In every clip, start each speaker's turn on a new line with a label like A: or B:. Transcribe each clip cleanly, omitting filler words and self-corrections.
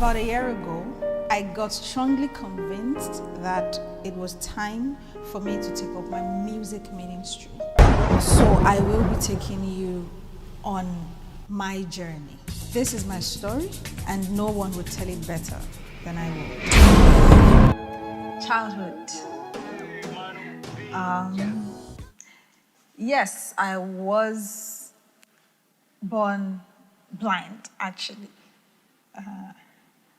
A: About a year ago, I got strongly convinced that it was time for me to take up my music ministry. So I will be taking you on my journey. This is my story, and no one would tell it better than I will. Childhood. Yes, I was born blind, actually.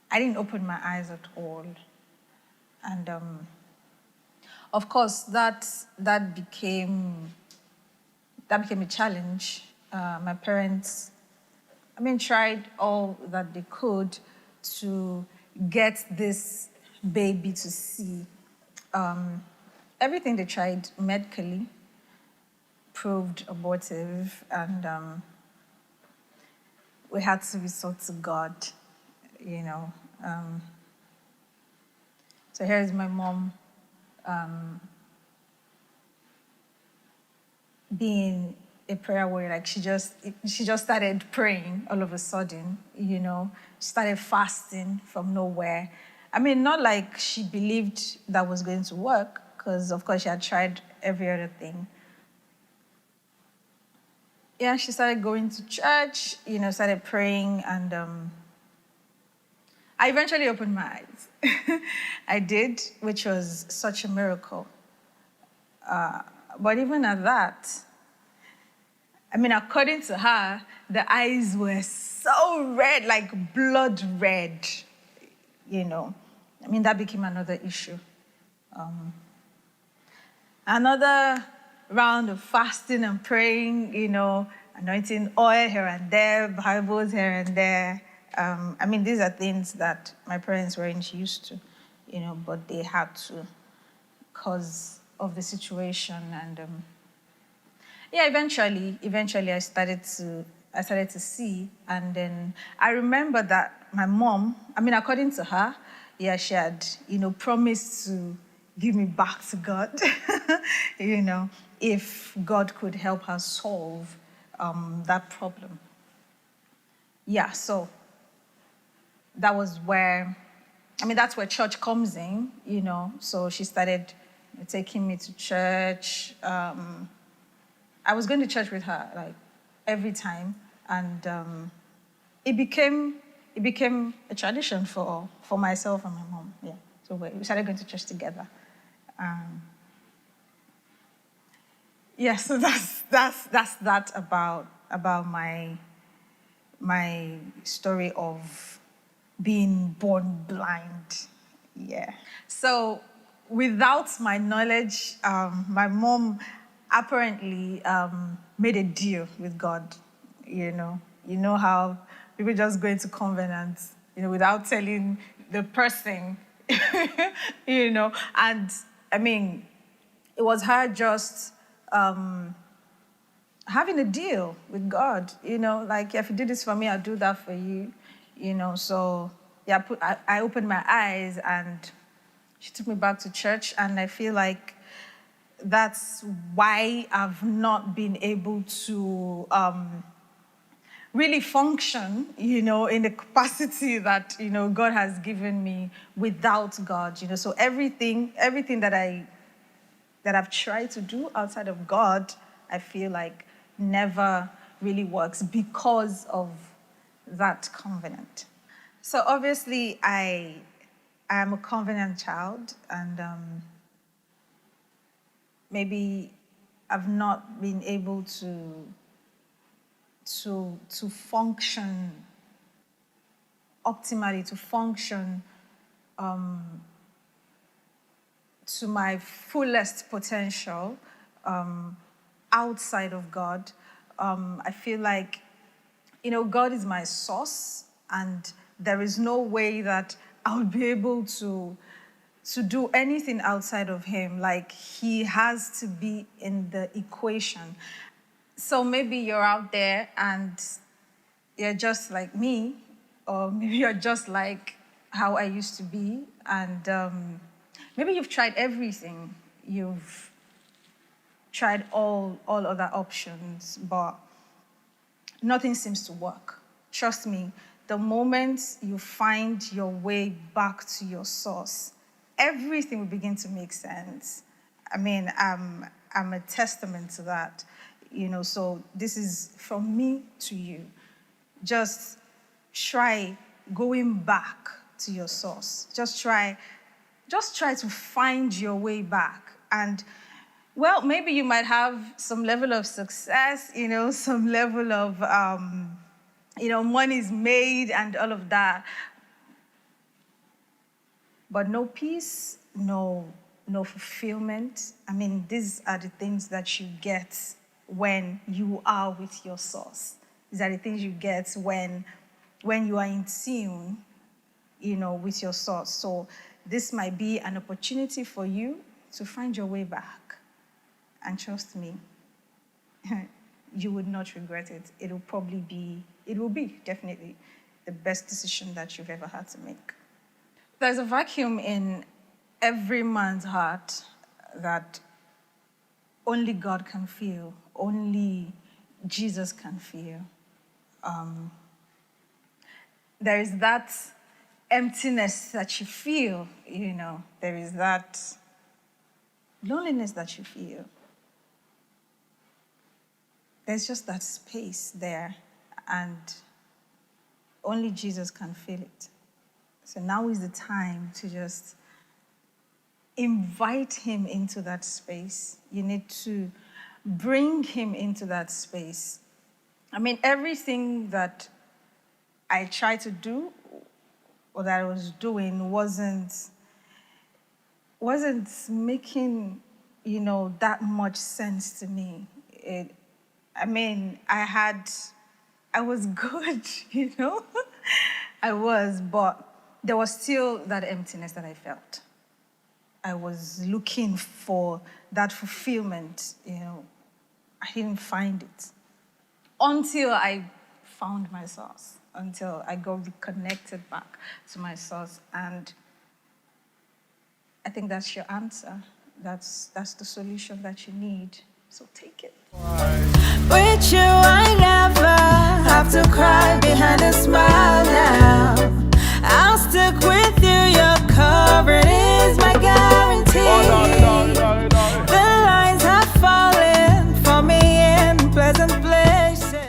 A: I didn't open my eyes at all. And of course, that became a challenge. My parents, tried all that they could to get this baby to see. Everything they tried medically proved abortive, and we had to resort to God, you know. So here's my mom being a prayer warrior. Like she just started praying all of a sudden, you know. She started fasting from nowhere. Not like she believed that was going to work, because of course she had tried every other thing. Yeah, she started going to church, started praying, and I eventually opened my eyes. I did, which was such a miracle. But even at that, according to her, the eyes were so red, like blood red, that became another issue. Another round of fasting and praying, anointing oil here and there, Bibles here and there. These are things that my parents weren't used to, but they had to because of the situation. And eventually I started to see. And then I remember that my mom, according to her, she had, promised to give me back to God, if God could help her solve that problem. Yeah, so that was where, that's where church comes in, So she started taking me to church. I was going to church with her, like, every time. And it became a tradition for myself and my mom, yeah. So we started going to church together. So that's that about my story of being born blind. Yeah. So without my knowledge, my mom apparently made a deal with God. You know how people just go into covenants, without telling the person, And it was her just having a deal with God, like, if you do this for me, I'll do that for you, So yeah, I opened my eyes, and she took me back to church, and I feel like that's why I've not been able to really function, in the capacity that, God has given me without God, So everything that I've tried to do outside of God, I feel like never really works because of that covenant. So obviously I am a covenant child, and maybe I've not been able to function optimally, to function to my fullest potential outside of God. I feel like, God is my source, and there is no way that I would be able to do anything outside of him. Like, he has to be in the equation. So maybe you're out there and you're just like me, or maybe you're just like how I used to be, and maybe you've tried everything. You've tried all other options, but nothing seems to work. Trust me, the moment you find your way back to your source, everything will begin to make sense. I mean, I'm a testament to that, so this is from me to you. Just try going back to your source. Just try to find your way back. And, well, maybe you might have some level of success, some level of, money's made and all of that. But no peace, no fulfillment. I mean, these are the things that you get when you are with your source. These are the things you get when you are in tune, with your source. So this might be an opportunity for you to find your way back. And trust me, you would not regret it. It will be definitely the best decision that you've ever had to make. There's a vacuum in every man's heart that only God can fill, only Jesus can fill. There is that emptiness that you feel, there is that loneliness that you feel. There's just that space there, and only Jesus can fill it. So now is the time to just invite him into that space. You need to bring him into that space. I mean, everything that I tried to do or that I was doing wasn't making, that much sense to me. I was good, I was, but there was still that emptiness that I felt. I was looking for that fulfillment, I didn't find it until I found my source, until I got reconnected back to my source. And I think that's your answer. That's the solution that you need. So take it.
B: With you, I never have to cry behind a smile.